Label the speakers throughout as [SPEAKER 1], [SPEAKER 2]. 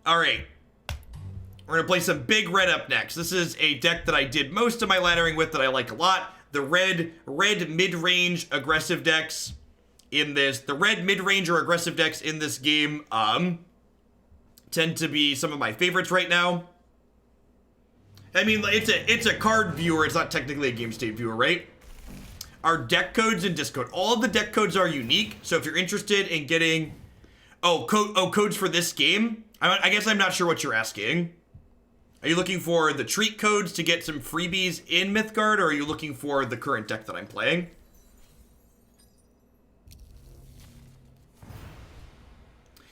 [SPEAKER 1] All right. We're going to play some big red up next. This is a deck that I did most of my laddering with that I like a lot. The red mid-range aggressive decks in this. The red mid-range or aggressive decks in this game tend to be some of my favorites right now. I mean, it's a card viewer. It's not technically a game state viewer, right? Our deck codes in Discord. All of the deck codes are unique. So if you're interested in getting... codes for this game? I guess I'm not sure what you're asking. Are you looking for the treat codes to get some freebies in Mythgard, or are you looking for the current deck that I'm playing?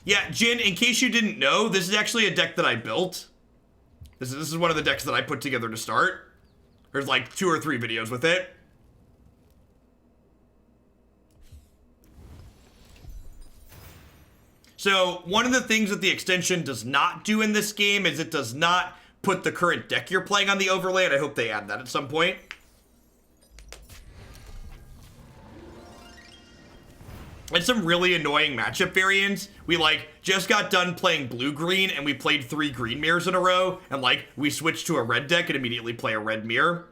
[SPEAKER 1] Yeah, Jin, in case you didn't know, this is actually a deck that I built. This is one of the decks that I put together to start. There's like 2 or 3 videos with it. So, one of the things that the extension does not do in this game is it does not put the current deck you're playing on the overlay, and I hope they add that at some point. And some really annoying matchup variants. We, just got done playing blue-green, and we played 3 green mirrors in a row, and, we switched to a red deck and immediately play a red mirror.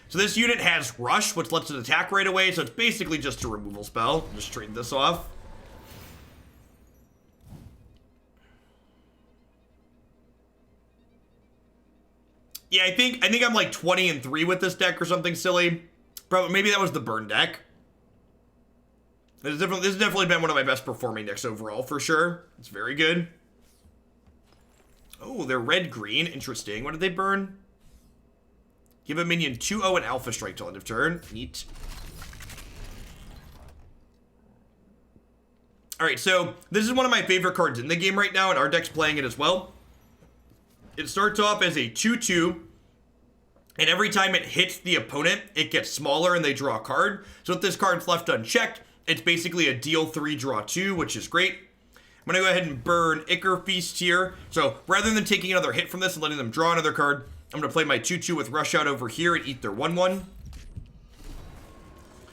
[SPEAKER 1] So this unit has Rush, which lets it attack right away, so it's basically just a removal spell. Just trade this off. Yeah, I think I'm 20-3 with this deck or something silly. Probably, maybe that was the burn deck. This has definitely been one of my best performing decks overall, for sure. It's very good. Oh, they're red-green. Interesting. What did they burn? Give a minion 2/0 and Alpha Strike till end of turn. Neat. Alright, so this is one of my favorite cards in the game right now, and our deck's playing it as well. It starts off as a 2/2, and every time it hits the opponent, it gets smaller and they draw a card. So if this card's left unchecked, it's basically a deal 3, draw 2, which is great. I'm going to go ahead and burn Ichor Feast here. So rather than taking another hit from this and letting them draw another card, I'm going to play my 2/2 with Rush Out over here and eat their 1/1.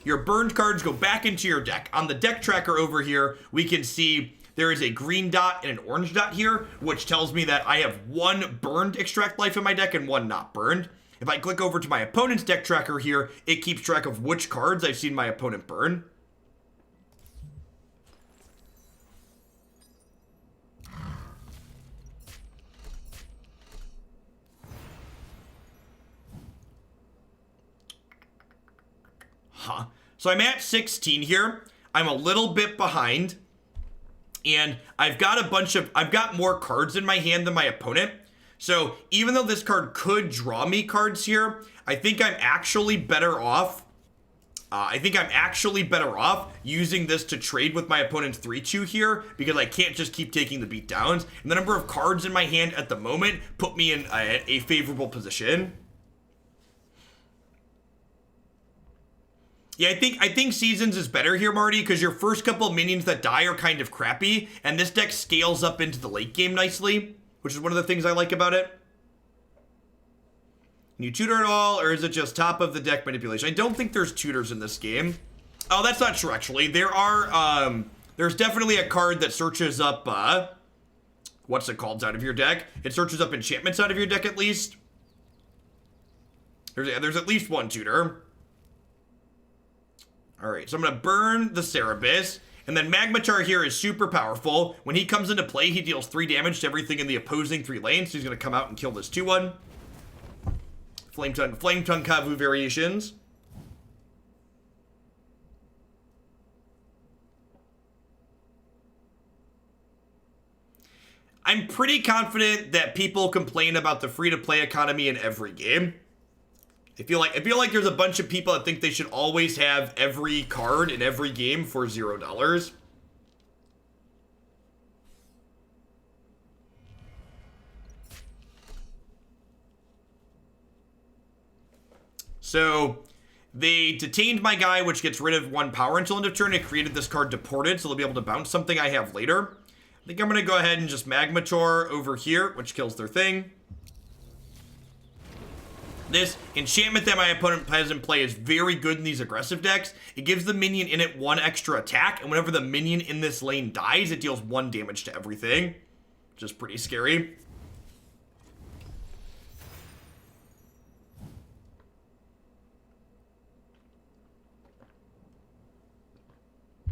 [SPEAKER 1] Your burned cards go back into your deck. On the deck tracker over here, we can see there is a green dot and an orange dot here, which tells me that I have 1 burned extract life in my deck and 1 not burned. If I click over to my opponent's deck tracker here, it keeps track of which cards I've seen my opponent burn. So I'm at 16 here. I'm a little bit behind. And I've got more cards in my hand than my opponent. So even though this card could draw me cards here, I think I'm actually better off. Using this to trade with my opponent's 3/2 here, because I can't just keep taking the beatdowns. And the number of cards in my hand at the moment put me in a favorable position. Yeah, I think Seasons is better here, Marty, because your first couple minions that die are kind of crappy, and this deck scales up into the late game nicely, which is one of the things I like about it. Can you tutor at all, or is it just top of the deck manipulation? I don't think there's tutors in this game. Oh, that's not true, actually. There's definitely a card that searches up, what's it called, out of your deck? It searches up enchantments out of your deck, at least. There's at least 1 tutor. Alright, so I'm going to burn the Cerberus, and then Magmataur here is super powerful. When he comes into play, he deals 3 damage to everything in the opposing 3 lanes, so he's going to come out and kill this 2/1. Flame Tongue Kavu variations. I'm pretty confident that people complain about the free-to-play economy in every game. I feel like there's a bunch of people that think they should always have every card in every game for $0. So they detained my guy, which gets rid of 1 power until end of turn. It created this card Deported, so they'll be able to bounce something I have later. I think I'm going to go ahead and just Magmataur over here, which kills their thing. This enchantment that my opponent has in play is very good in these aggressive decks. It gives the minion in it 1 extra attack, and whenever the minion in this lane dies, it deals 1 damage to everything, which Just pretty scary.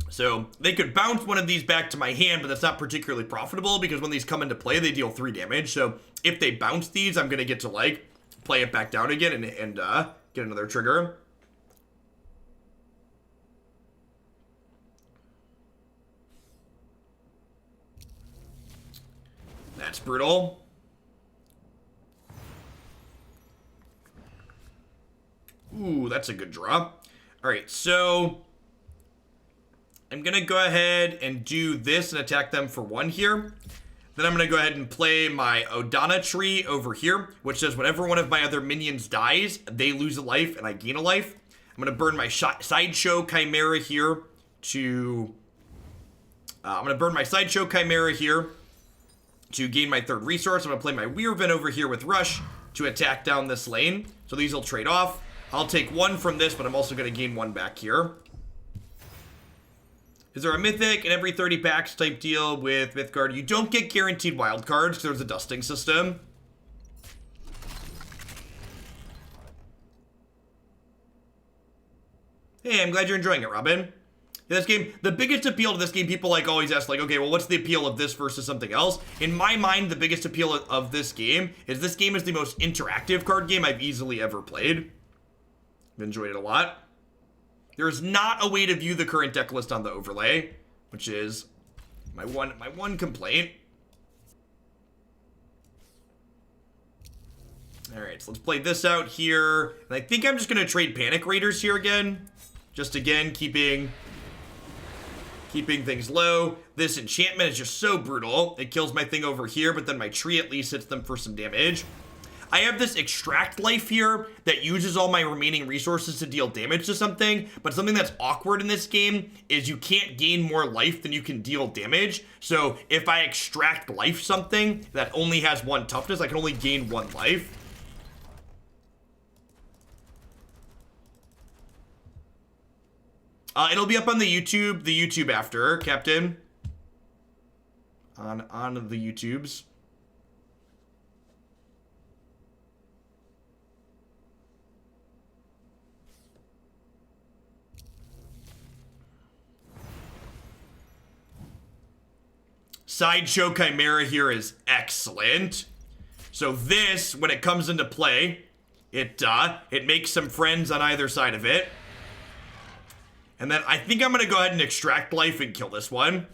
[SPEAKER 1] So they could bounce one of these back to my hand, but that's not particularly profitable because when these come into play, they deal 3 damage. So if they bounce these, I'm going to get to, like, play it back down again and get another trigger. That's brutal. Ooh, that's a good draw. All right, so I'm going to go ahead and do this and attack them for 1 here. Then I'm going to go ahead and play my Dodona tree over here, which says whenever one of my other minions dies, they lose a life and I gain a life. I'm going to burn my Sideshow Chimera here to... I'm going to burn my Sideshow Chimera here to gain my 3rd resource. I'm going to play my wyvern over here with Rush to attack down this lane. So these will trade off. I'll take 1 from this, but I'm also going to gain 1 back here. Is there a mythic in every 30 packs type deal with Mythgard? You don't get guaranteed wild cards because there's a dusting system. Hey, I'm glad you're enjoying it, Robin. This game, the biggest appeal to this game, people like always ask, like, okay, well, what's the appeal of this versus something else? In my mind, the biggest appeal of this game is the most interactive card game I've easily ever played. I've enjoyed it a lot. There's not a way to view the current deck list on the overlay, which is my one complaint. All right, so let's play this out here. And I think I'm just going to trade Panic Raiders here again. Just again, keeping things low. This enchantment is just so brutal. It kills my thing over here, but then my tree at least hits them for some damage. I have this extract life here that uses all my remaining resources to deal damage to something, but something that's awkward in this game is you can't gain more life than you can deal damage. So if I extract life something that only has 1 toughness, I can only gain 1 life. It'll be up on the YouTube after, Captain. On the YouTubes. Sideshow Chimera here is excellent. So this, when it comes into play, it makes some friends on either side of it. And then I think I'm going to go ahead and extract life and kill this one.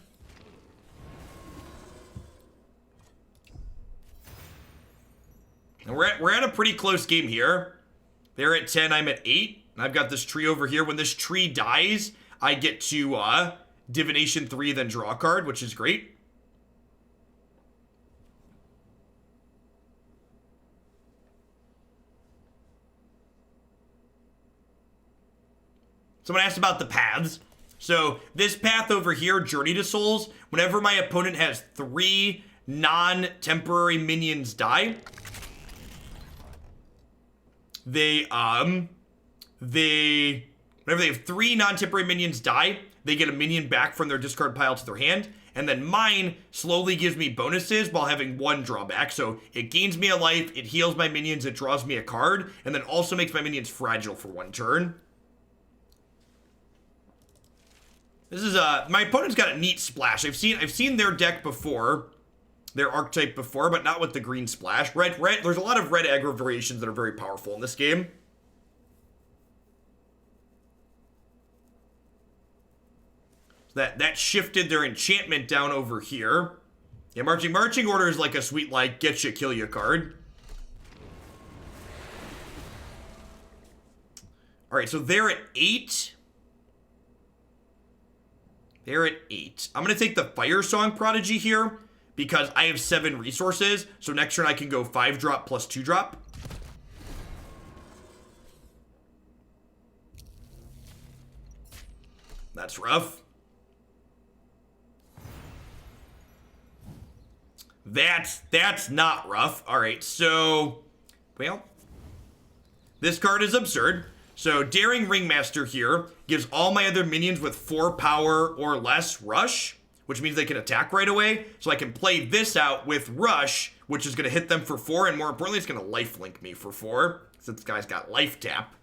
[SPEAKER 1] And we're at a pretty close game here. They're at 10, I'm at 8. And I've got this tree over here. When this tree dies, I get to Divination 3, then draw a card, which is great. Someone asked about the paths. So this path over here, Journey to Souls, whenever my opponent has 3 non-temporary minions die, whenever they have 3 non-temporary minions die, they get a minion back from their discard pile to their hand. And then mine slowly gives me bonuses while having 1 drawback. So it gains me a life, it heals my minions, it draws me a card, and then also makes my minions fragile for 1 turn. This is my opponent's got a neat splash. I've seen their deck before, their archetype before, but not with the green splash. Red, there's a lot of red aggro variations that are very powerful in this game. So that shifted their enchantment down over here. Yeah, marching order is like a sweet, like, get you, kill you card. All right, so they're at 8. They're at 8. I'm going to take the firesong prodigy here because I have 7 resources. So next turn I can go 5-drop plus 2-drop. That's rough. That's not rough. All right, so, well, this card is absurd. So Daring Ringmaster here gives all my other minions with 4 power or less rush, which means they can attack right away. So I can play this out with Rush, which is going to hit them for 4, and more importantly, it's going to lifelink me for 4, since this guy's got life tap.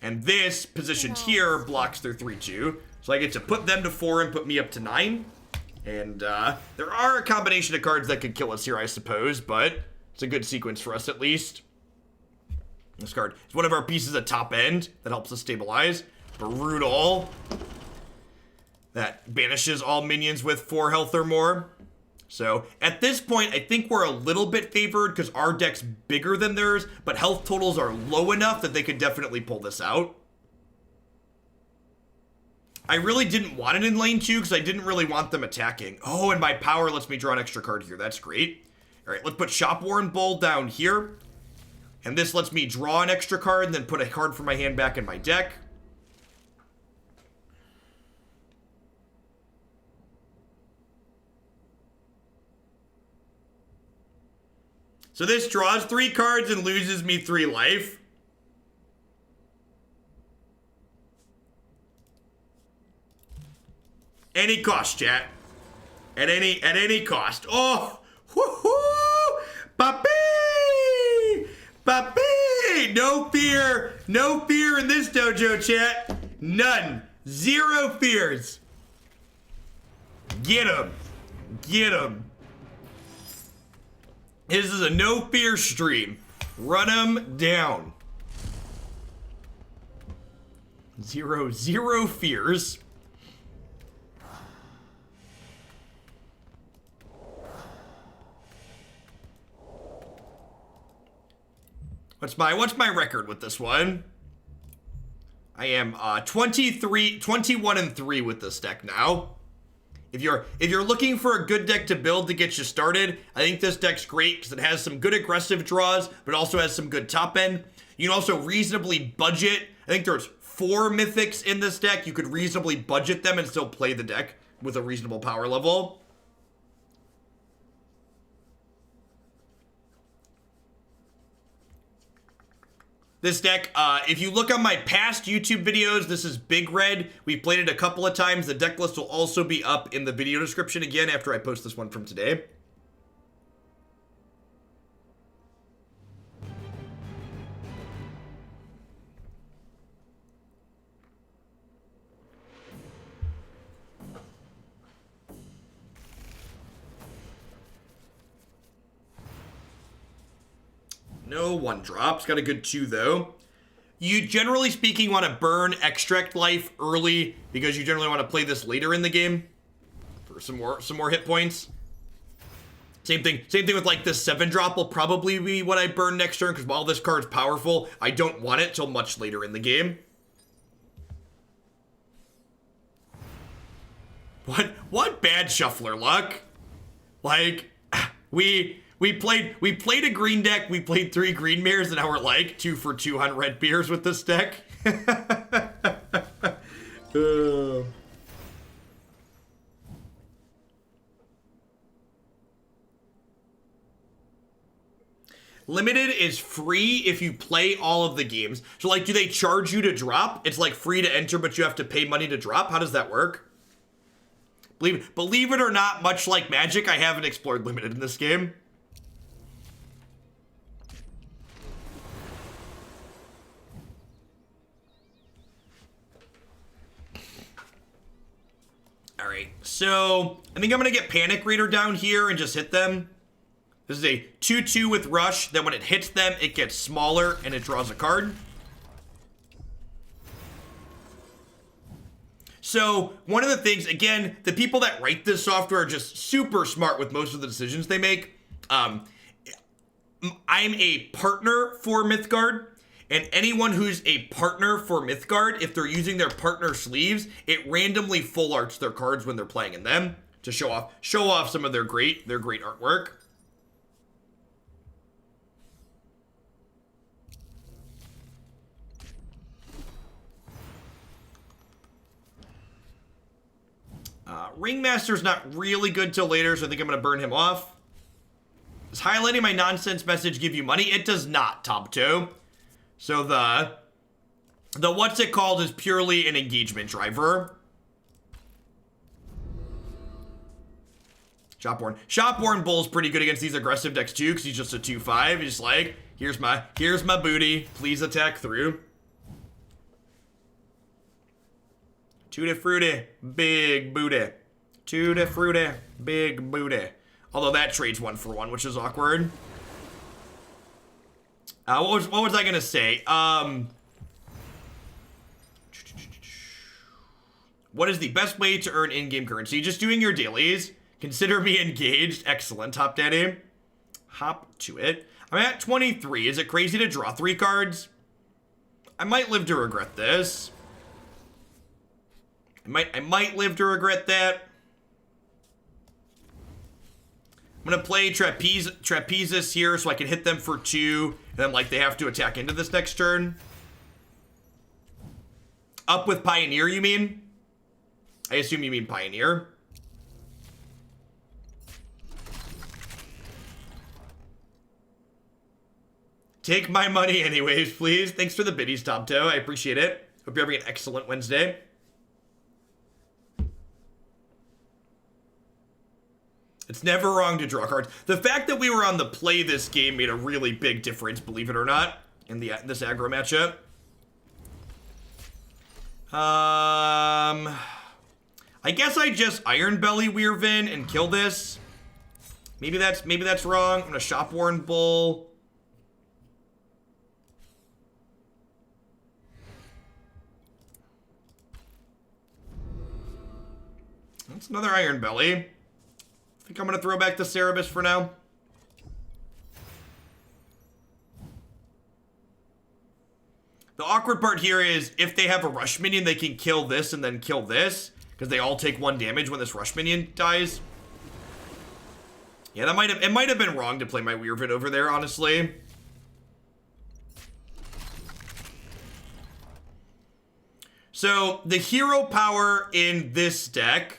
[SPEAKER 1] And this, positioned here, blocks their 3-2. So I get to put them to 4 and put me up to 9. And there are a combination of cards that could kill us here, I suppose, but it's a good sequence for us at least. This card is one of our pieces at top end that helps us stabilize. Brutal. That banishes all minions with 4 health or more. So at this point, I think we're a little bit favored because our deck's bigger than theirs, but health totals are low enough that they could definitely pull this out. I really didn't want it in lane 2 because I didn't really want them attacking. Oh, and my power lets me draw an extra card here. That's great. All right, let's put shopworn bull down here. And this lets me draw an extra card and then put a card from my hand back in my deck. So this draws 3 cards and loses me 3 life. Any cost, chat. At any cost. Oh, whoo-hoo! Papi! Papi! No fear in this dojo, chat. None. 0 fears. Get him. Get him. This is a no fear stream. Run him down. 0 fears. What's my record with this one? I am 21 and 3 with this deck now. If you're looking for a good deck to build to get you started, I think this deck's great because it has some good aggressive draws, but also has some good top end. You can also reasonably budget. I think there's 4 mythics in this deck. You could reasonably budget them and still play the deck with a reasonable power level. This deck, if you look on my past YouTube videos, this is Big Red. We've played it a couple of times. The deck list will also be up in the video description again after I post this one from today. No 1-drops. Got a good 2, though. You, generally speaking, want to burn extract life early because you generally want to play this later in the game for some more hit points. Same thing with like this 7-drop will probably be what I burn next turn because while this card's powerful, I don't want it till much later in the game. What bad shuffler luck? Like, we played a green deck, we played 3 green mirrors, and now we're like 2 for 2 on red beers with this deck. Limited is free if you play all of the games. So like, do they charge you to drop? It's like free to enter, but you have to pay money to drop? How does that work? Believe it or not, much like Magic, I haven't explored Limited in this game. Alright, so I think I'm going to get Panic Raider down here and just hit them. This is a 2-2 with Rush. Then when it hits them, it gets smaller and it draws a card. So one of the things, again, the people that write this software are just super smart with most of the decisions they make. I'm a partner for Mythgard. And anyone who's a partner for Mythgard, if they're using their partner sleeves, it randomly full arts their cards when they're playing in them to show off some of their great artwork. Ringmaster's not really good till later, so I think I'm going to burn him off. Does highlighting my nonsense message give you money? It does not, Top2. So the what's it called is purely an engagement driver. Shopworn. Shopworn Bull's pretty good against these aggressive decks too, because he's just a 2/5. He's just like, here's my booty. Please attack through. Tutti frutti, big booty. Tutti frutti, big booty. Although that trades 1-for-1, which is awkward. What was I gonna say? What is the best way to earn in-game currency? Just doing your dailies. Consider me engaged. Excellent, Hop Daddy. Hop to it. I'm at 23. Is it crazy to draw 3 cards? I might live to regret this. I might live to regret that. I'm gonna play trapezists here so I can hit them for 2, and then like they have to attack into this next turn. Up with Pioneer, you mean? I assume you mean Pioneer. Take my money anyways, please. Thanks for the biddies, Tomto. I appreciate it. Hope you're having an excellent Wednesday. It's never wrong to draw cards. The fact that we were on the play this game made a really big difference, believe it or not, in this aggro matchup. I guess I just ironbelly wyvern and kill this. Maybe that's wrong. I'm gonna shopworn bull. That's another ironbelly. I think I'm gonna throw back the cerberus for now. The awkward part here is if they have a rush minion, they can kill this and then kill this, because they all take 1 damage when this rush minion dies. Yeah, it might have been wrong to play my wyvern over there, honestly. So the hero power in this deck.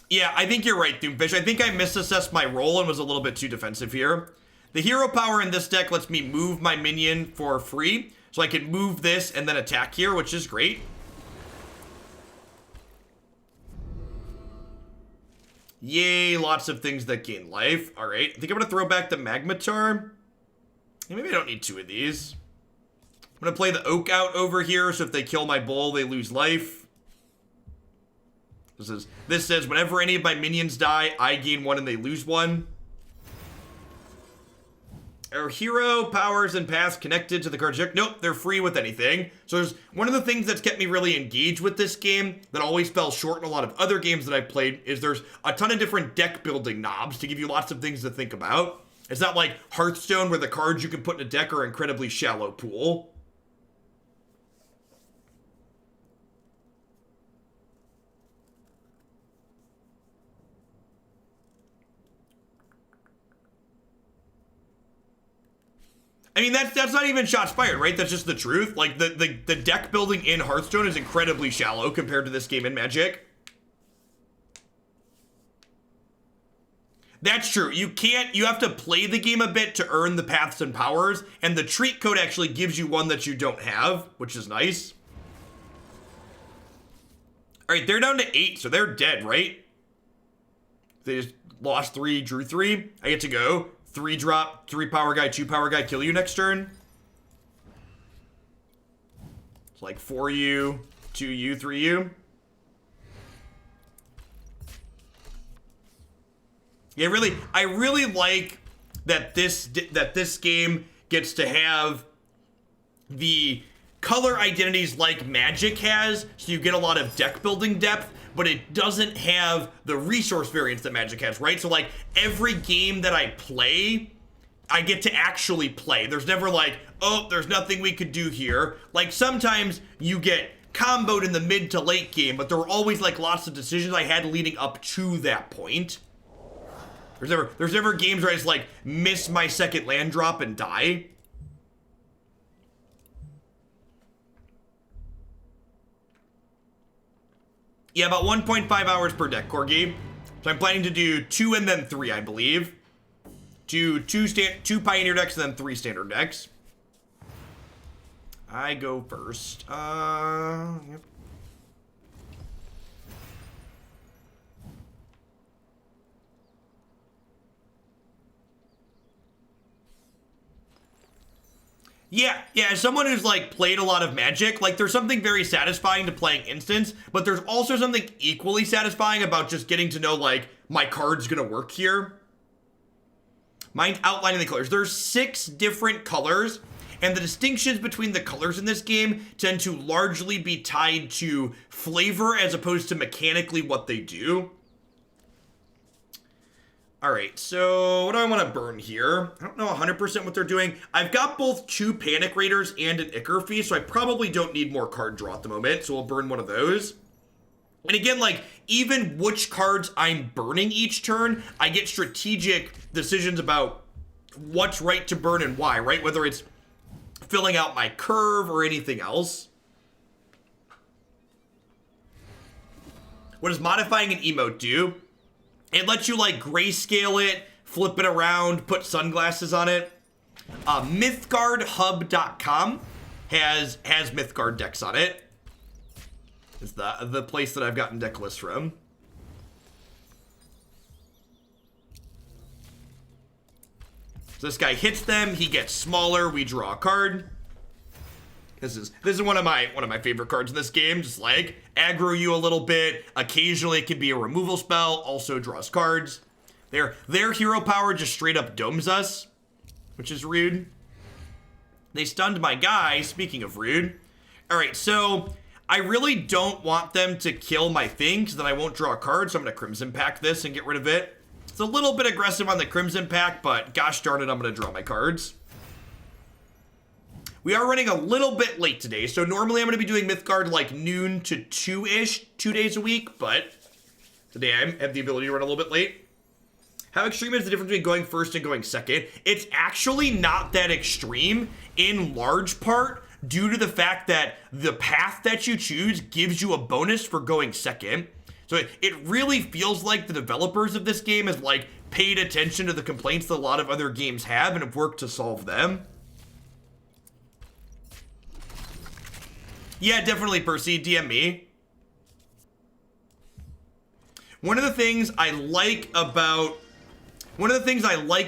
[SPEAKER 1] Yeah, I think you're right, Doomfish. I think I misassessed my role and was a little bit too defensive here. The hero power in this deck lets me move my minion for free. So I can move this and then attack here, which is great. Yay, lots of things that gain life. All right, I think I'm going to throw back the magmataur. Maybe I don't need 2 of these. I'm going to play the oak out over here, so if they kill my bull, they lose life. This says whenever any of my minions die, I gain 1 and they lose 1. Are hero powers and paths connected to the card deck? Nope, they're free with anything. So there's one of the things that's kept me really engaged with this game that always fell short in a lot of other games that I've played is there's a ton of different deck building knobs to give you lots of things to think about. It's not like Hearthstone where the cards you can put in a deck are incredibly shallow pool. I mean, that's not even shots fired, right? That's just the truth. Like, the deck building in Hearthstone is incredibly shallow compared to this game in Magic. That's true. You have to play the game a bit to earn the paths and powers, and the treat code actually gives you 1 that you don't have, which is nice. All right, they're down to 8, so they're dead, right? They just lost 3, drew 3. I get to go. 3 drop, 3 power guy, 2 power guy, kill you next turn. It's like 4 you, 2 you, 3 you. Yeah, I really like that this game gets to have the color identities like Magic has, so you get a lot of deck building depth, but it doesn't have the resource variance that Magic has, right? So like every game that I play, I get to actually play. There's never like, oh, there's nothing we could do here. Like sometimes you get comboed in the mid to late game, but there were always like lots of decisions I had leading up to that point. There's never games where I just like miss my second land drop and die. Yeah, about 1.5 hours per deck, Corgi. So I'm planning to do 2 and then 3, I believe. Two Pioneer decks and then 3 standard decks. I go first. Yep. Yeah, as someone who's like played a lot of Magic, like there's something very satisfying to playing instants, but there's also something equally satisfying about just getting to know like my card's gonna work here. Mind outlining the colors. There's 6 different colors, and the distinctions between the colors in this game tend to largely be tied to flavor as opposed to mechanically what they do. Alright, so what do I want to burn here? I don't know 100% what they're doing. I've got both 2 Panic Raiders and an Ichor Feast, so I probably don't need more card draw at the moment, so we'll burn one of those. And again, like, even which cards I'm burning each turn, I get strategic decisions about what's right to burn and why, right? Whether it's filling out my curve or anything else. What does modifying an emote do? It lets you like grayscale it, flip it around, put sunglasses on it. Mythgardhub.com has Mythgard decks on it. It's the place that I've gotten deck lists from. So this guy hits them, he gets smaller, we draw a card. This is one of my favorite cards in this game. Just like aggro you a little bit. Occasionally it can be a removal spell. Also draws cards. Their hero power just straight up domes us, which is rude. They stunned my guy. Speaking of rude. All right, so I really don't want them to kill my thing because then I won't draw a card. So I'm gonna Crimson Pact this and get rid of it. It's a little bit aggressive on the Crimson Pact, but gosh darn it, I'm gonna draw my cards. We are running a little bit late today, so normally I'm going to be doing Mythgard like noon to 2-ish, 2 days a week, but today I have the ability to run a little bit late. How extreme is the difference between going first and going second? It's actually not that extreme, in large part due to the fact that the path that you choose gives you a bonus for going second. So it really feels like the developers of this game have like paid attention to the complaints that a lot of other games have and have worked to solve them. Yeah, definitely, Percy. DM me. One of the things I like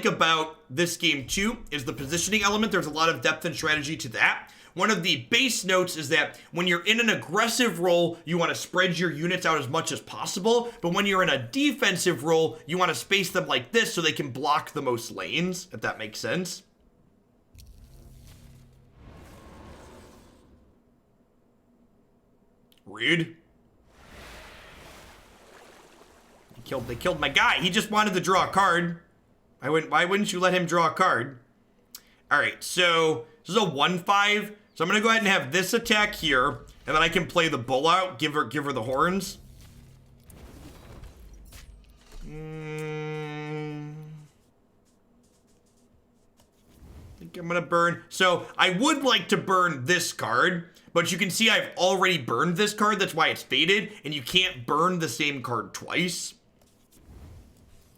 [SPEAKER 1] about this game too is the positioning element. There's a lot of depth and strategy to that. One of the base notes is that when you're in an aggressive role, you want to spread your units out as much as possible. But when you're in a defensive role, you want to space them like this so they can block the most lanes, if that makes sense. Rude. They killed my guy. He just wanted to draw a card. Why wouldn't you let him draw a card? Alright, so this is a 1/5. So I'm gonna go ahead and have this attack here, and then I can play the bull out, give her the horns. I think I'm gonna burn. So I would like to burn this card. But you can see I've already burned this card, that's why it's faded, and you can't burn the same card twice.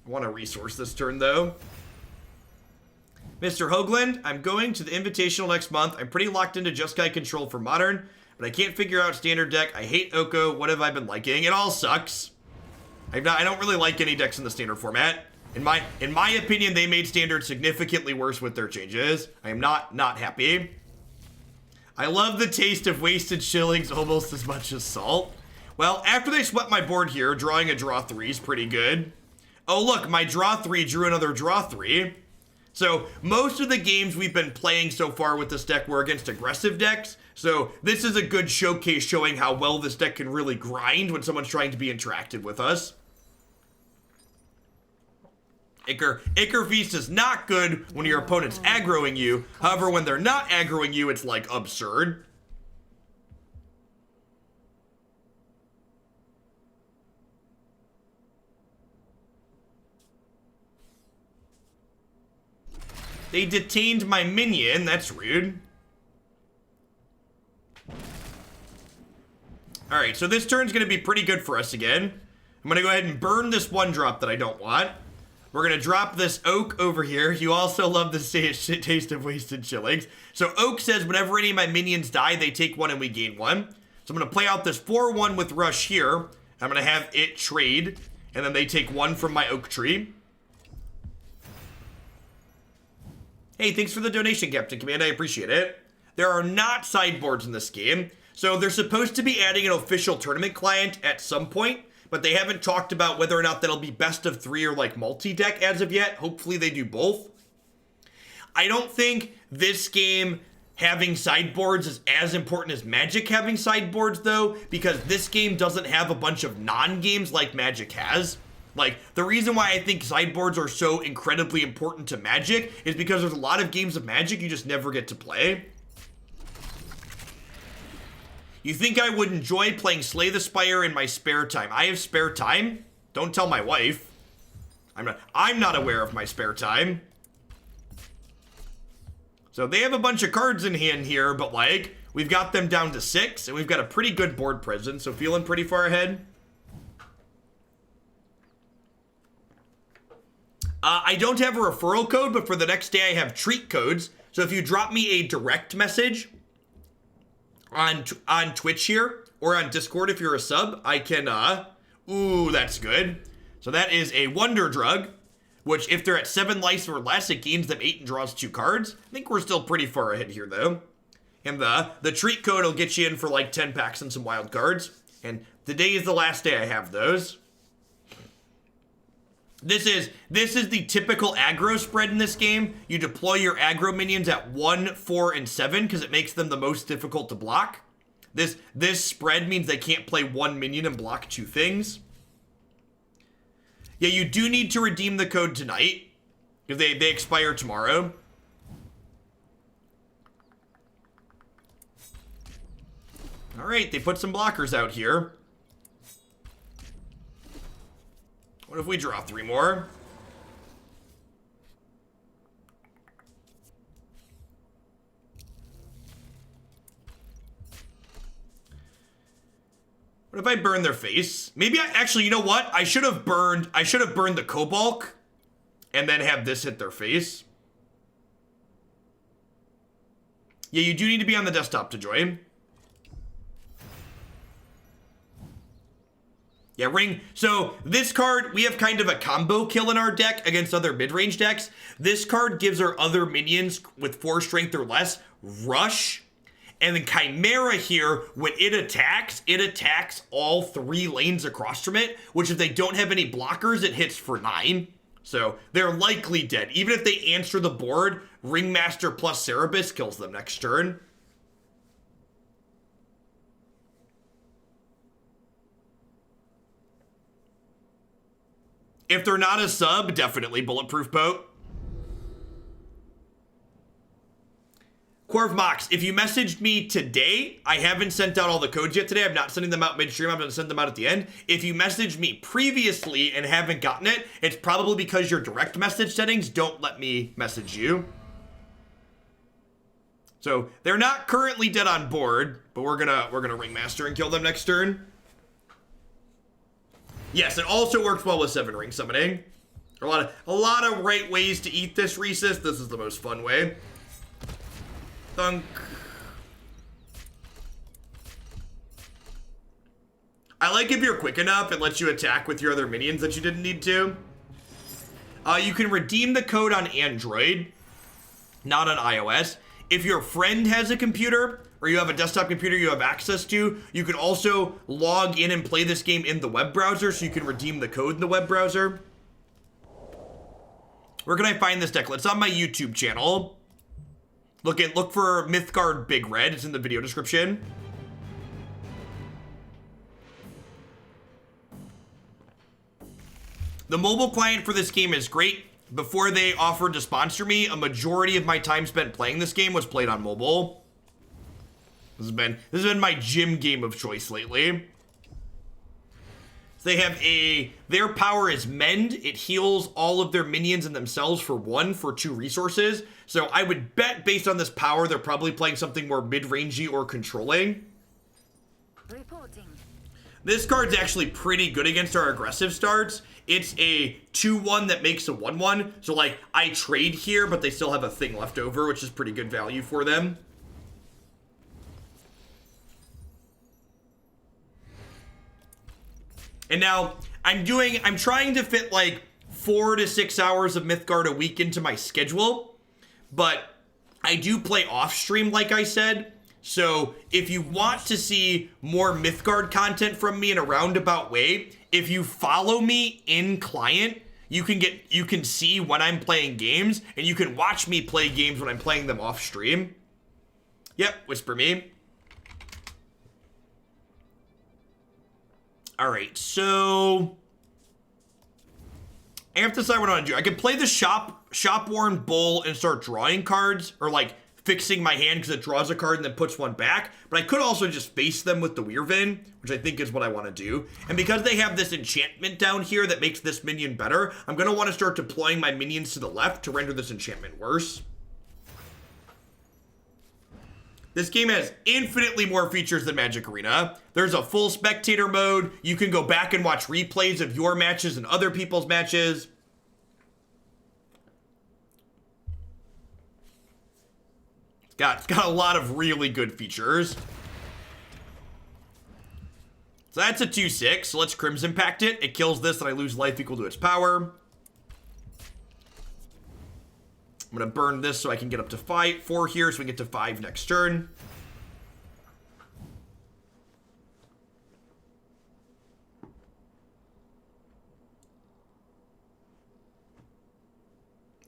[SPEAKER 1] I want to resource this turn, though. Mr. Hoagland, I'm going to the Invitational next month. I'm pretty locked into Jeskai control for Modern, but I can't figure out Standard deck. I hate Oko. What have I been liking? It all sucks. I don't really like any decks in the Standard format. In my opinion, they made Standard significantly worse with their changes. I am not happy. I love the taste of wasted shillings almost as much as salt. Well, after they swept my board here, drawing a draw 3 is pretty good. Oh look, my draw 3 drew another draw 3. So most of the games we've been playing so far with this deck were against aggressive decks. So this is a good showcase showing how well this deck can really grind when someone's trying to be interactive with us. Ichor Feast is not good when your opponent's aggroing you. However, when they're not aggroing you, it's like absurd. They detained my minion. That's rude. Alright, so this turn's going to be pretty good for us again. I'm going to go ahead and burn this 1-drop that I don't want. We're going to drop this Oak over here. You also love the taste of wasted shillings. So Oak says whenever any of my minions die, they take 1 and we gain 1. So I'm going to play out this 4-1 with Rush here. I'm going to have it trade. And then they take 1 from my Oak tree. Hey, thanks for the donation, Captain Command. I appreciate it. There are not sideboards in this game, so they're supposed to be adding an official tournament client at some point, but they haven't talked about whether or not that'll be best of 3 or like multi-deck as of yet. Hopefully they do both. I don't think this game having sideboards is as important as Magic having sideboards, though, because this game doesn't have a bunch of non-games like Magic has. Like, the reason why I think sideboards are so incredibly important to Magic is because there's a lot of games of Magic you just never get to play. You think I would enjoy playing Slay the Spire in my spare time? I have spare time? Don't tell my wife. I'm not aware of my spare time. So they have a bunch of cards in hand here, but like, we've got them down to 6, and we've got a pretty good board presence, so feeling pretty far ahead. I don't have a referral code, but for the next day I have treat codes. So if you drop me a direct message on Twitch here, or on Discord if you're a sub, I can, ooh, that's good. So that is a Wonder Drug, which if they're at 7 life or less, it gains them 8 and draws 2 cards. I think we're still pretty far ahead here, though. And the treat code will get you in for like 10 packs and some wild cards. And today is the last day I have those. This is the typical aggro spread in this game. You deploy your aggro minions at 1, 4, and 7 because it makes them the most difficult to block. This spread means they can't play 1 minion and block 2 things. Yeah, you do need to redeem the code tonight because they expire tomorrow. All right, they put some blockers out here. What if we draw 3 more? What if I burn their face? Maybe actually, you know what? I should have burned the Cobalt and then have this hit their face. Yeah, you do need to be on the desktop to join. Yeah, ring. So this card, we have kind of a combo kill in our deck against other mid-range decks. This card gives our other minions with 4 strength or less rush. And the Chimera here, when it attacks all 3 lanes across from it, which if they don't have any blockers, it hits for 9. So they're likely dead. Even if they answer the board, Ringmaster plus Cerberus kills them next turn. If they're not a sub, definitely Bulletproof Boat. Corv Mox, if you messaged me today, I haven't sent out all the codes yet today. I'm not sending them out midstream. I'm going to send them out at the end. If you messaged me previously and haven't gotten it, it's probably because your direct message settings don't let me message you. So they're not currently dead on board, but we're gonna Ringmaster and kill them next turn. Yes, it also works well with 7 ring summoning. A lot of right ways to eat this, Rhesus. This is the most fun way. Thunk. I like if you're quick enough, it lets you attack with your other minions that you didn't need to. You can redeem the code on Android, not on iOS. If your friend has a computer, or you have a desktop computer you have access to, you can also log in and play this game in the web browser, so you can redeem the code in the web browser. Where can I find this deck? It's on my YouTube channel. Look for Mythgard Big Red. It's in the video description. The mobile client for this game is great. Before they offered to sponsor me, a majority of my time spent playing this game was played on mobile. This has been my gym game of choice lately. They have their power is Mend. It heals all of their minions and themselves for 1 for 2 resources. So I would bet based on this power, they're probably playing something more mid-rangey or controlling.
[SPEAKER 2] Reporting.
[SPEAKER 1] This card's actually pretty good against our aggressive starts. It's a 2-1 that makes a 1-1. So like I trade here, but they still have a thing left over, which is pretty good value for them. And now I'm trying to fit like 4 to 6 hours of Mythgard a week into my schedule. but I do play off stream, like I said. So if you want to see more Mythgard content from me in a roundabout way, if you follow me in client, you can see when I'm playing games, and you can watch me play games when I'm playing them off stream. Yep, whisper me. All right, so I have to decide what I want to do. I could play the shopworn bull and start drawing cards, or like fixing my hand because it draws a card and then puts one back. But I could also just face them with the wyvern, which I think is what I want to do. And because they have this enchantment down here that makes this minion better, I'm going to want to start deploying my minions to the left to render this enchantment worse. This game has infinitely more features than Magic Arena. There's a full spectator mode. You can go back and watch replays of your matches and other people's matches. It's got a lot of really good features. So that's a 2/6. So let's Crimson Pact it. It kills this and I lose life equal to its power. I'm going to burn this so I can get up to 4 here so we get to 5 next turn.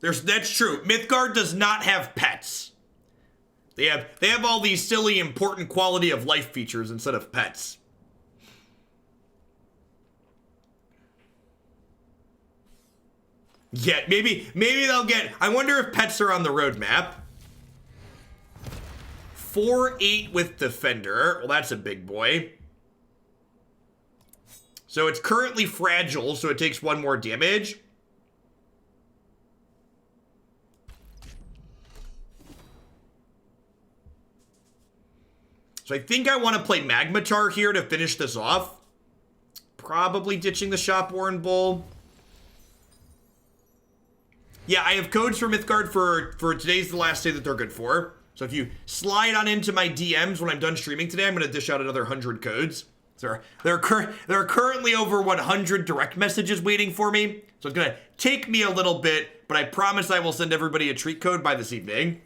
[SPEAKER 1] That's true. Mythgard does not have pets. They have all these silly important quality of life features instead of pets. Yeah, maybe they'll get... I wonder if pets are on the roadmap. 4/8 with Defender. Well, that's a big boy. So it's currently fragile, so it takes 1 more damage. So I think I want to play Magmataur here to finish this off. Probably ditching the shopworn bull. Yeah, I have codes for Mythgard for today's the last day that they're good for. So if you slide on into my DMs when I'm done streaming today, I'm going to dish out another 100 codes. So there are currently over 100 direct messages waiting for me. So it's going to take me a little bit, but I promise I will send everybody a treat code by this evening.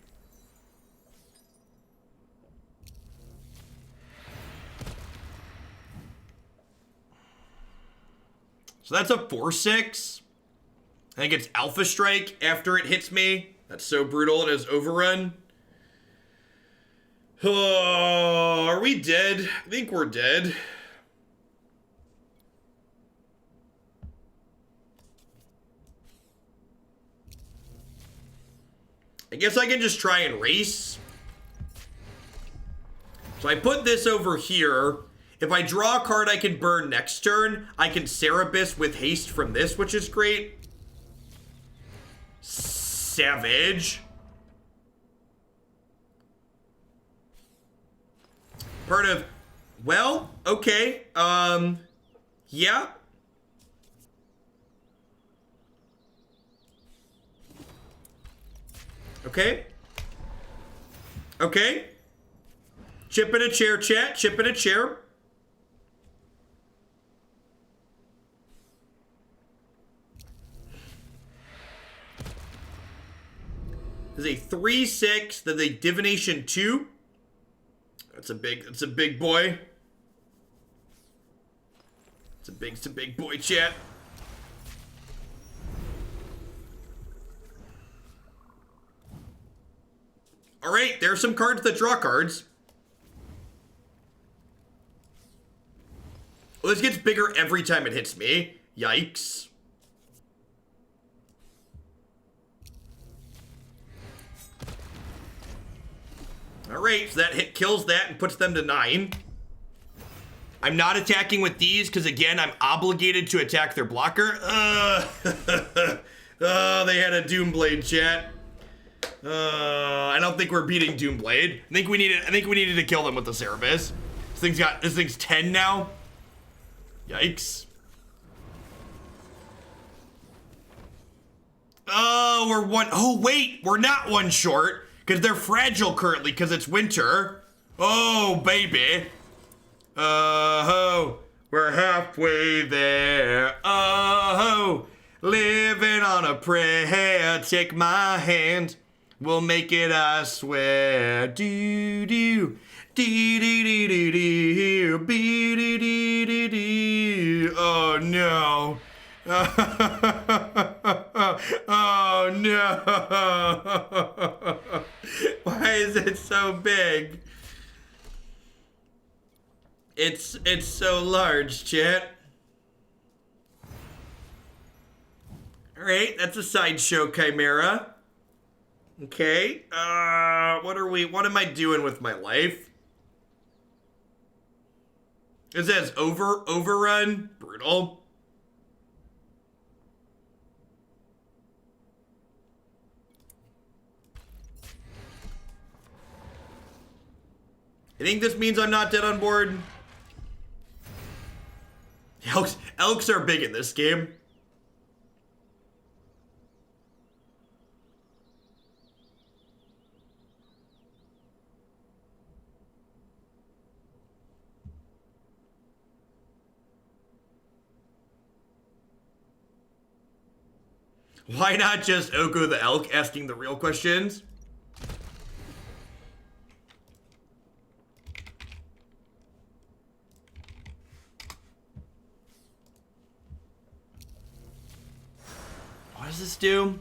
[SPEAKER 1] So that's a 4/6. I think it's Alpha Strike after it hits me. That's so brutal. It has Overrun. Oh, are we dead? I think we're dead. I guess I can just try and race. So I put this over here. If I draw a card I can burn next turn, I can Cerberus with haste from this, which is great. Savage. Part of, well, okay. Yeah. Okay. Okay. Chip in a chair, chat. Chip in a chair. There's a 3/6, then a divination 2. That's a big boy. It's a big boy, chat. All right, there are some cards that draw cards. Well, this gets bigger every time it hits me. Yikes. All right, so that hit kills that and puts them to 9. I'm not attacking with these because, again, I'm obligated to attack their blocker. Oh, they had a Doomblade, chat. I don't think we're beating Doomblade. I think we needed to kill them with the Cerberus. This thing's 10 now. Yikes. Oh, we're one. Oh, wait, we're not one short. Because they're fragile currently because it's winter. Oh, baby. Oh, we're halfway there. Oh, living on a prayer. Take my hand. We'll make it, I swear. Do do do do do do do do do do do. Oh no. Oh no. Why is it so big? It's so large, chat. Alright, that's a Sideshow Chimera. Okay, what am I doing with my life? It says overrun, brutal. I think this means I'm not dead on board. Elks are big in this game. Why not just Oko the elk asking the real questions? What does this do? It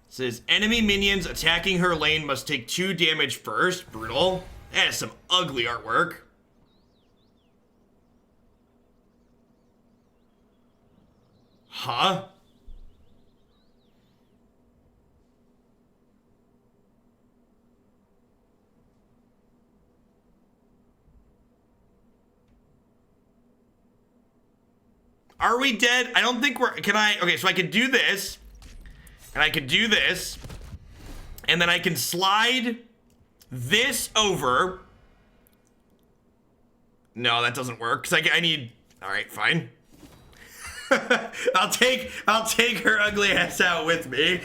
[SPEAKER 1] says enemy minions attacking her lane must take 2 damage first. Brutal. That is some ugly artwork. Huh? Are we dead? I don't think we're... Can I... Okay, so I can do this. And I can do this. And then I can slide this over. No, that doesn't work. Because I need... Alright, fine. I'll take her ugly ass out with me.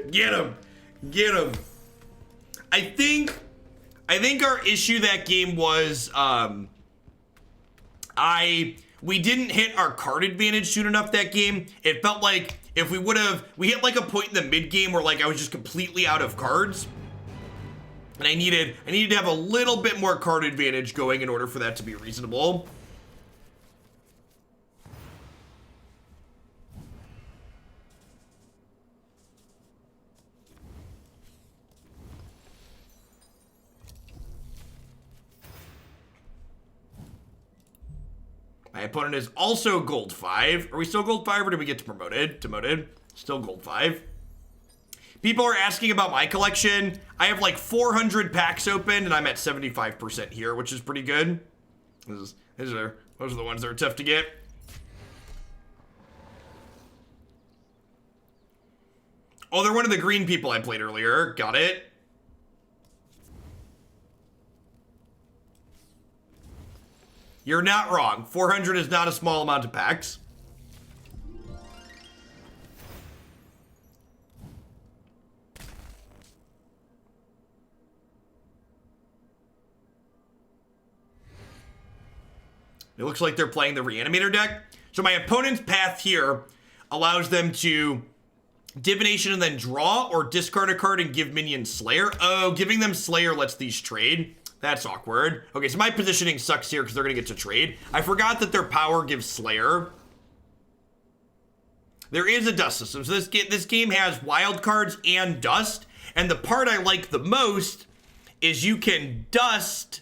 [SPEAKER 1] Get him. Get him. I think our issue that game was... we didn't hit our card advantage soon enough that game. It felt like if we hit like a point in the mid game where like I was just completely out of cards. And I needed to have a little bit more card advantage going in order for that to be reasonable. My opponent is also gold 5. Are we still gold 5 or did we get promoted? Demoted. Still gold 5. People are asking about my collection. I have like 400 packs open and I'm at 75% here, which is pretty good. Those are the ones that are tough to get. Oh, they're one of the green people I played earlier. Got it. You're not wrong. 400 is not a small amount of packs. It looks like they're playing the Reanimator deck. So my opponent's path here allows them to divination and then draw, or discard a card and give minions Slayer. Oh, giving them Slayer lets these trade. That's awkward. Okay, so my positioning sucks here because they're going to get to trade. I forgot that their power gives Slayer. There is a dust system. So this game has wild cards and dust. And the part I like the most is you can dust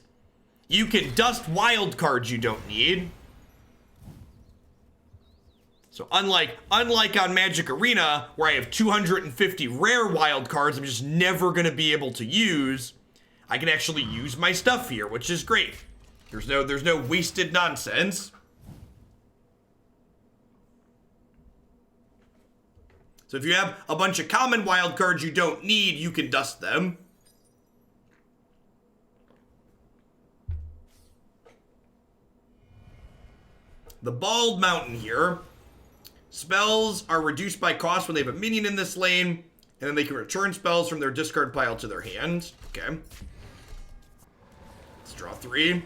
[SPEAKER 1] wild cards you don't need. So unlike on Magic Arena, where I have 250 rare wild cards I'm just never going to be able to use, I can actually use my stuff here, which is great. There's no wasted nonsense. So if you have a bunch of common wild cards you don't need, you can dust them. The Bald Mountain here. Spells are reduced by cost when they have a minion in this lane, and then they can return spells from their discard pile to their hand. Okay. Let's draw 3.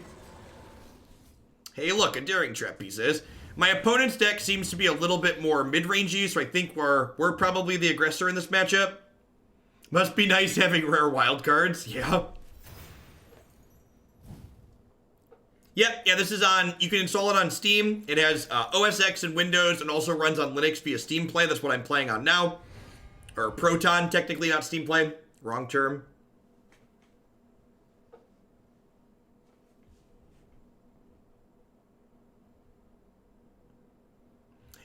[SPEAKER 1] Hey, look, a daring trapezists. My opponent's deck seems to be a little bit more mid-rangey, so I think we're probably the aggressor in this matchup. Must be nice having rare wild cards. Yeah. Yep, yeah, this is on, you can install it on Steam. It has OS X and Windows and also runs on Linux via Steam Play. That's what I'm playing on now. Or Proton, technically, not Steam Play. Wrong term.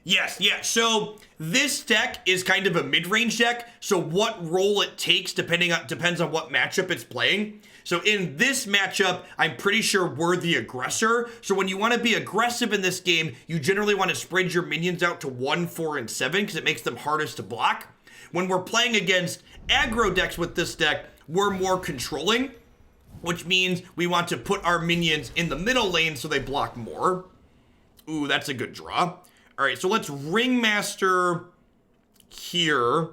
[SPEAKER 1] Yes, yeah, so this deck is kind of a mid-range deck, so what role it takes depends on what matchup it's playing. So in this matchup, I'm pretty sure we're the aggressor, so when you want to be aggressive in this game, you generally want to spread your minions out to 1, 4, and 7, because it makes them hardest to block. When we're playing against aggro decks with this deck, we're more controlling, which means we want to put our minions in the middle lane so they block more. Ooh, that's a good draw. All right, so let's ringmaster here.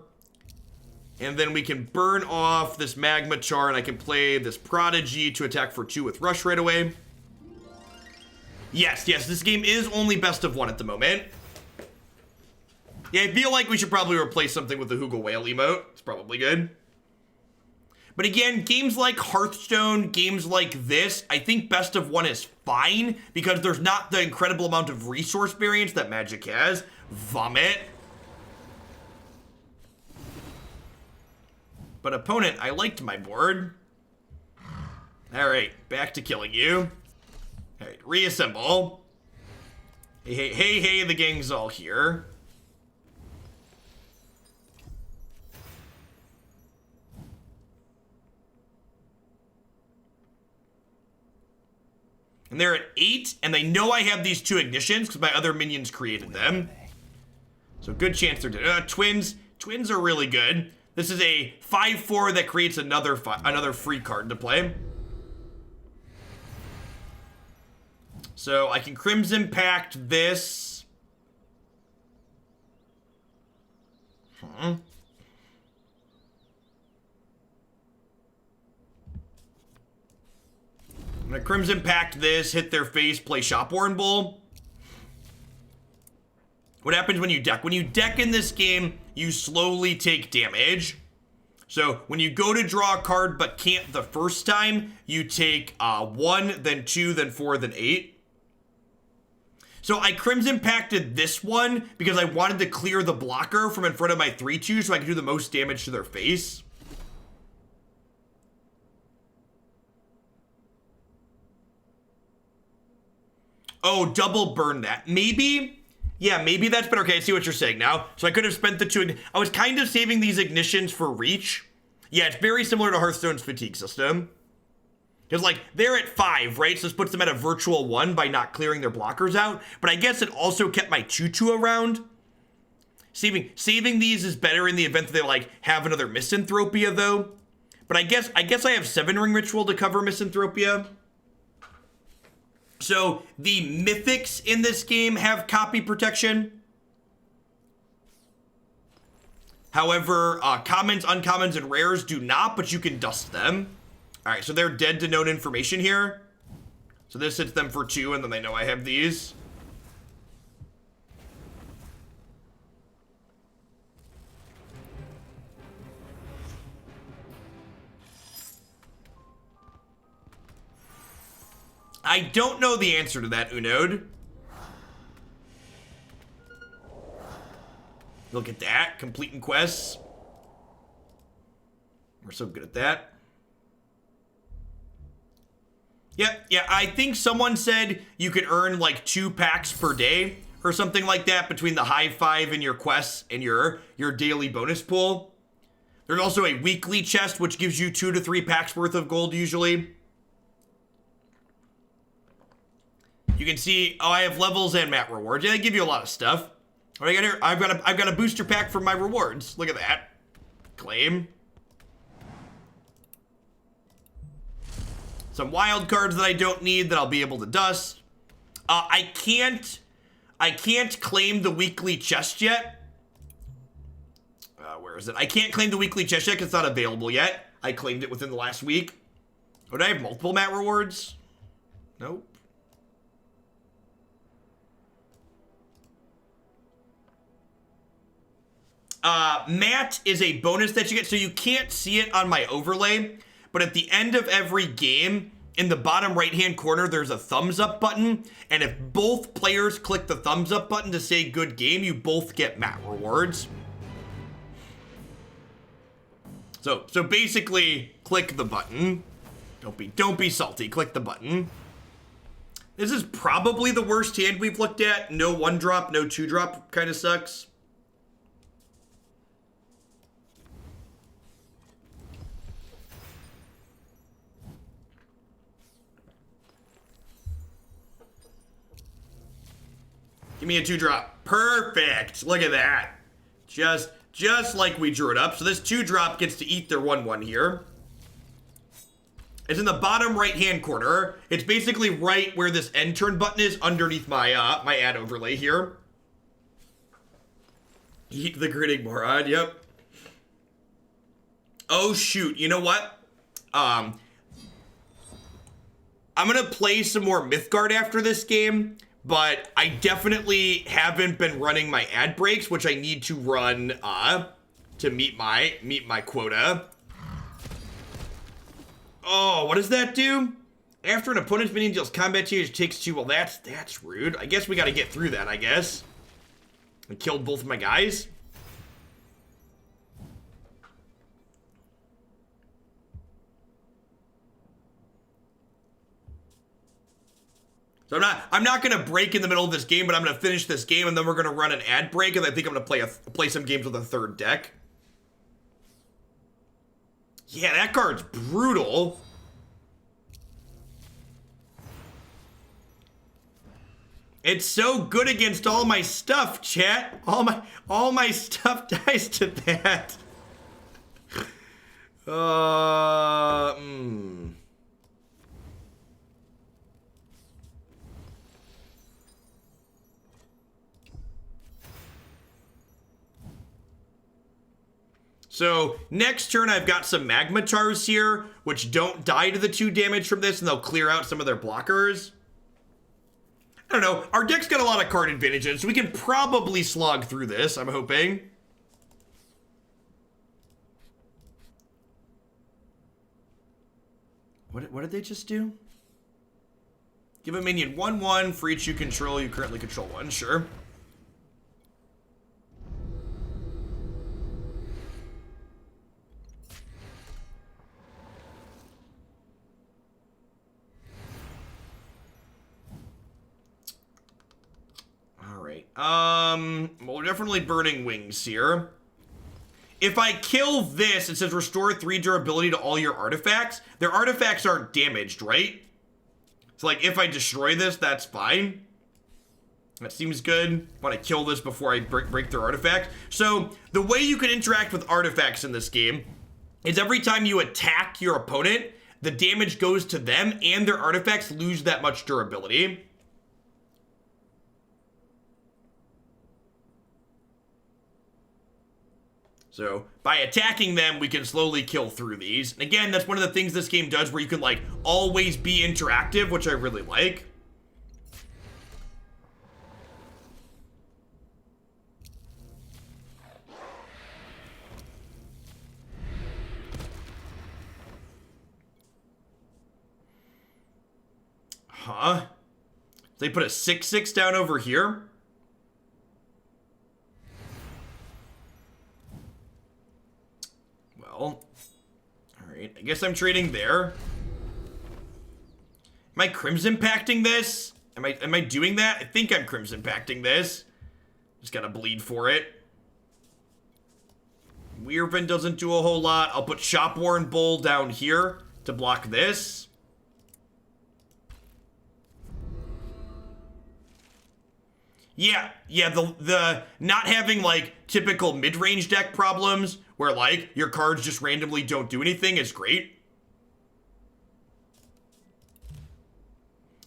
[SPEAKER 1] And then we can burn off this magmataur, and I can play this prodigy to attack for 2 with rush right away. Yes, this game is only best of 1 at the moment. Yeah, I feel like we should probably replace something with the Hoogle Whale emote. It's probably good. But again, games like Hearthstone, games like this, I think best of 1 is fine because there's not the incredible amount of resource variance that Magic has. Vomit. But opponent, I liked my board. Alright, back to killing you. Alright, reassemble. Hey, the gang's all here. And they're at 8, and they know I have these 2 ignitions because my other minions created them. So good chance they're dead. Twins. Twins are really good. This is a 5/4 that creates another free card to play. So I can Crimson Pact this. I'm gonna Crimson Pact this, hit their face, play Shopworn Bull. What happens when you deck? When you deck in this game, you slowly take damage. So when you go to draw a card but can't the first time, you take 1, then 2, then 4, then 8. So I Crimson Pacted this one because I wanted to clear the blocker from in front of my 3/2 so I could do the most damage to their face. Oh, double burn that. Maybe? Yeah, maybe that's better. Okay, I see what you're saying now. So I could have spent the 2. I was kind of saving these ignitions for reach. Yeah, it's very similar to Hearthstone's fatigue system. Because, like, they're at 5, right? So this puts them at a virtual 1 by not clearing their blockers out. But I guess it also kept my 2/2 around. Saving these is better in the event that they, like, have another Misanthropia, though. But I guess I have 7 Ring Ritual to cover Misanthropia. So the mythics in this game have copy protection. However, commons, uncommons, and rares do not, but you can dust them. All right, so they're dead to known information here. So this hits them for 2, and then they know I have these. I don't know the answer to that, Unode. Look at that. Completing quests. We're so good at that. Yeah, I think someone said you could earn like 2 packs per day or something like that between the high 5 and your quests and your daily bonus pool. There's also a weekly chest which gives you 2 to 3 packs worth of gold usually. You can see, oh, I have levels and mat rewards. Yeah, they give you a lot of stuff. What do I got here? I've got a booster pack for my rewards. Look at that. Claim. Some wild cards that I don't need that I'll be able to dust. I can't claim the weekly chest yet. Where is it? I can't claim the weekly chest yet because it's not available yet. I claimed it within the last week. Would I have multiple mat rewards? Nope. Mat is a bonus that you get, so you can't see it on my overlay, but at the end of every game, in the bottom right-hand corner, there's a thumbs up button, and if both players click the thumbs up button to say good game, you both get Mat rewards. So basically, click the button. Don't be salty, click the button. This is probably the worst hand we've looked at. No 1-drop, no 2-drop, kind of sucks. Give me a 2-drop. Perfect. Look at that. Just like we drew it up. So this 2-drop gets to eat their 1/1 here. It's in the bottom right-hand corner. It's basically right where this end turn button is underneath my my ad overlay here. Eat the grinning moron. Yep. Oh shoot. You know what? I'm gonna play some more Mythgard after this game. But I definitely haven't been running my ad breaks, which I need to run to meet my quota. Oh, what does that do? After an opponent's minion deals combat damage, takes 2. Well, that's rude. I guess we got to get through that. I guess. I killed both of my guys. So I'm not gonna break in the middle of this game, but I'm gonna finish this game and then we're gonna run an ad break, and I think I'm gonna play some games with a third deck. Yeah, that card's brutal. It's so good against all my stuff, chat. All my stuff dies to that. So next turn, I've got some magmataurs here, which don't die to the 2 damage from this, and they'll clear out some of their blockers. I don't know. Our deck's got a lot of card advantages, so we can probably slog through this, I'm hoping. What did they just do? Give a minion 1/1 for each you control. You currently control 1, sure. Well, we're definitely burning wings here. If I kill this, it says restore 3 durability to all your artifacts. Their artifacts aren't damaged, right? So, like, if I destroy this, that's fine. That seems good. I want to kill this before I break their artifact. So, the way you can interact with artifacts in this game is every time you attack your opponent, the damage goes to them and their artifacts lose that much durability. So, by attacking them, we can slowly kill through these. And again, that's one of the things this game does where you can, like, always be interactive, which I really like. Huh? They put a 6/6 down over here? All right, I guess I'm trading there. Am I crimson pacting this? Am I doing that? I think I'm crimson pacting this. Just gotta bleed for it. Wyvern doesn't do a whole lot. I'll put shopworn bull down here to block this. Yeah, the not having, like, typical mid-range deck problems where, like, your cards just randomly don't do anything is great.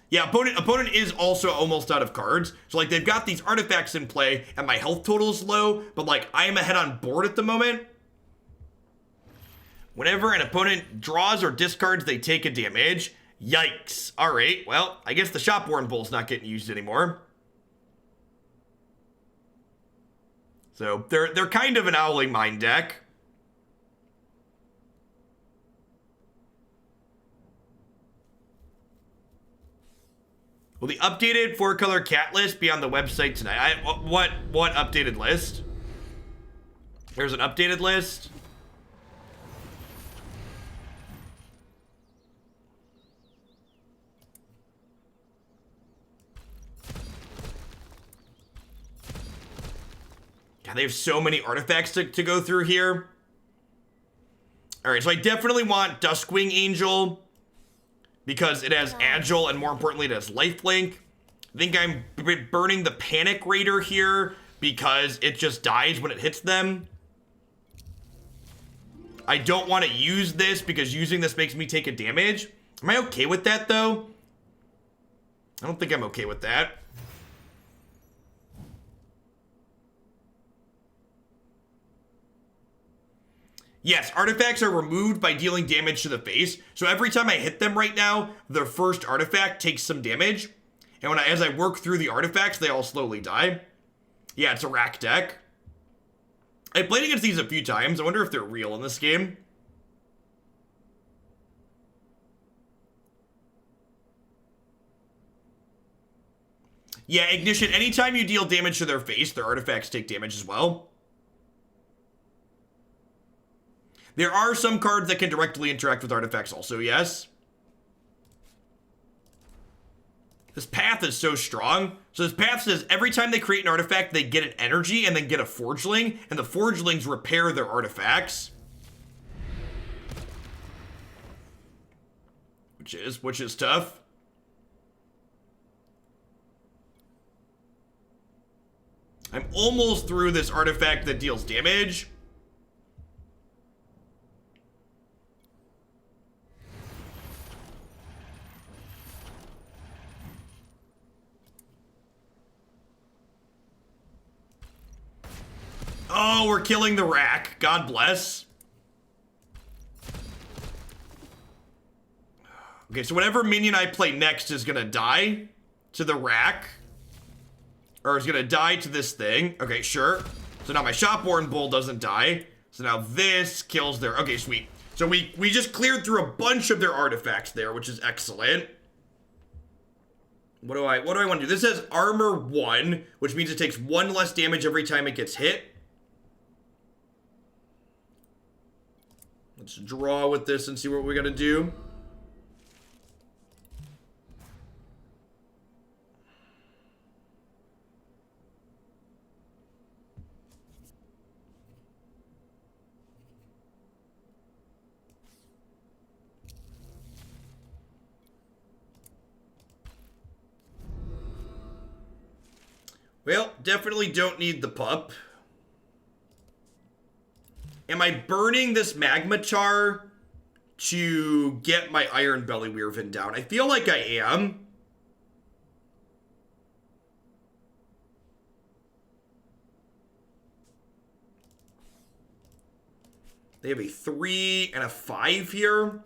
[SPEAKER 1] Yeah, opponent is also almost out of cards. So, like, they've got these artifacts in play, and my health total is low, but, like, I am ahead on board at the moment. Whenever an opponent draws or discards, they take a damage. Yikes. All right, well, I guess the shopworn bull's not getting used anymore. So they're kind of an Owling Mine deck. Will the updated 4-color cat list be on the website tonight? What updated list? There's an updated list. God, they have so many artifacts to go through here. All right, so I definitely want Duskwing Angel because it has agile and more importantly it has lifelink. I think I'm burning the Panic Raider here because it just dies when it hits them. I don't want to use this because using this makes me take a damage. Am I okay with that though? I don't think I'm okay with that. Yes, artifacts are removed by dealing damage to the face. So every time I hit them right now, the first artifact takes some damage. And as I work through the artifacts, they all slowly die. Yeah, it's a rack deck. I played against these a few times. I wonder if they're real in this game. Yeah, Ignition, anytime you deal damage to their face, their artifacts take damage as well. There are some cards that can directly interact with artifacts also, yes. This path is so strong. So this path says every time they create an artifact, they get an energy and then get a forgeling, and the forgelings repair their artifacts. Which is tough. I'm almost through this artifact that deals damage. Oh, we're killing the rack. God bless. Okay, so whatever minion I play next is gonna die to the rack. Or is gonna die to this thing. Okay, sure. So now my shopworn bull doesn't die. So now this kills their... Okay, sweet. So we just cleared through a bunch of their artifacts there, which is excellent. What do I want to do? This says armor 1, which means it takes 1 less damage every time it gets hit. Let's draw with this and see what we're gonna do. Well, definitely don't need the pup. Am I burning this magmataur to get my ironbelly wyvern down? I feel like I am. They have a 3 and a 5 here.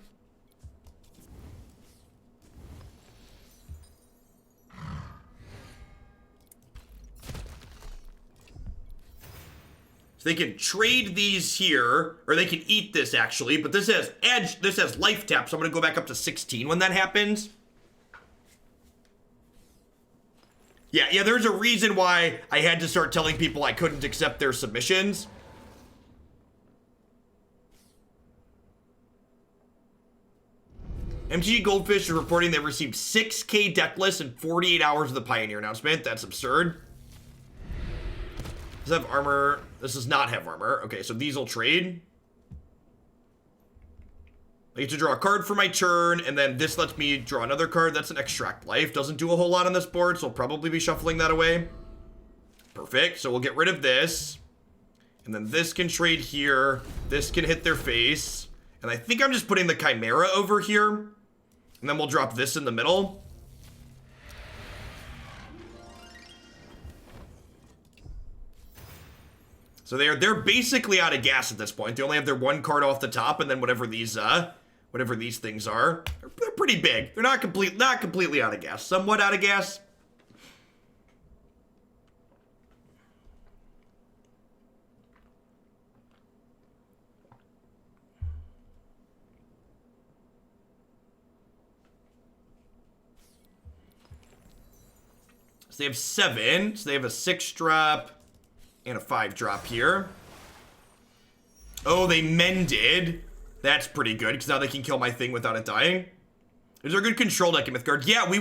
[SPEAKER 1] They can trade these here, or they can eat this actually, but this has edge, this has life tap, so I'm gonna go back up to 16 when that happens. Yeah, there's a reason why I had to start telling people I couldn't accept their submissions. MTG Goldfish is reporting they received 6K deck lists in 48 hours of the Pioneer announcement. That's absurd. Does it have armor? This does not have armor. Okay, so these will trade. I get to draw a card for my turn, and then this lets me draw another card. That's an extract life. Doesn't do a whole lot on this board, so I'll probably be shuffling that away. Perfect. So we'll get rid of this. And then this can trade here. This can hit their face. And I think I'm just putting the Chimera over here. And then we'll drop this in the middle. So they're basically out of gas at this point. They only have their 1 card off the top, and then whatever these things are, they're pretty big. They're not completely out of gas. Somewhat out of gas. So they have 7. So they have a 6-drop and a 5-drop here. Oh, they mended. That's pretty good, because now they can kill my thing without it dying. Is there a good control deck in Mythgard? Yeah, we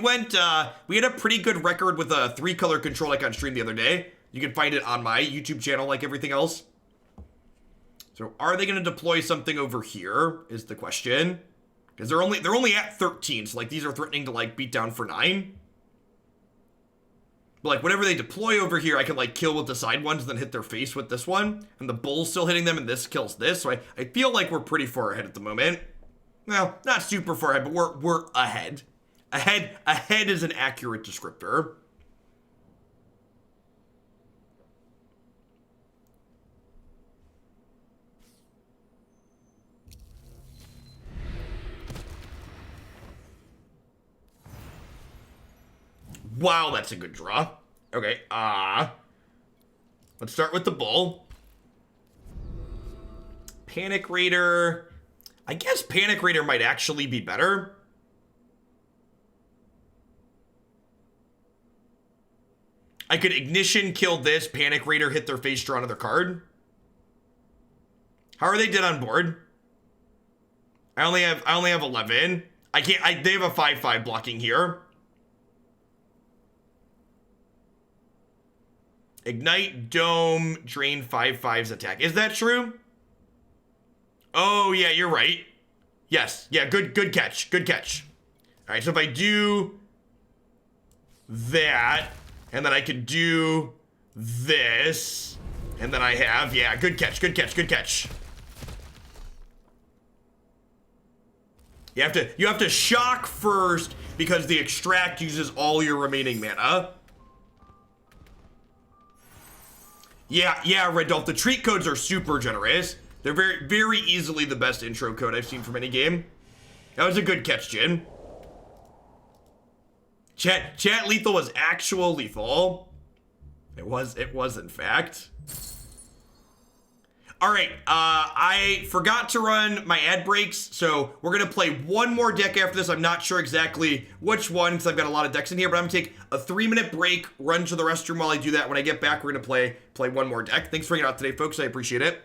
[SPEAKER 1] had a pretty good record with a 3-color control deck on stream the other day. You can find it on my YouTube channel like everything else. So are they going to deploy something over here is the question. Because they're only at 13, so like these are threatening to like beat down for 9. But like whenever they deploy over here, I can like kill with the side ones and then hit their face with this one. And the bull's still hitting them and this kills this. So I feel like we're pretty far ahead at the moment. Well, not super far ahead, but we're ahead. Ahead is an accurate descriptor. Wow, that's a good draw. Okay, let's start with the bull. Panic Raider. I guess Panic Raider might actually be better. I could Ignition, kill this, Panic Raider, hit their face, draw another card. How are they dead on board? I only have 11. They have a 5/5 blocking here. Ignite, Dome, drain 5/5's attack. Is that true? Oh, yeah, you're right. Yes. Yeah, good catch. Good catch. All right, so if I do that, and then I can do this, and then I have, yeah, good catch. You have to shock first because the extract uses all your remaining mana. Yeah, Red Dolph, the treat codes are super generous. They're very, very easily the best intro code I've seen from any game. That was a good catch, Jin. Chat lethal was actual lethal. It was in fact. All right, I forgot to run my ad breaks, so we're gonna play one more deck after this. I'm not sure exactly which one, because I've got a lot of decks in here, but I'm gonna take a 3-minute break, run to the restroom while I do that. When I get back, we're gonna play one more deck. Thanks for hanging out today, folks. I appreciate it.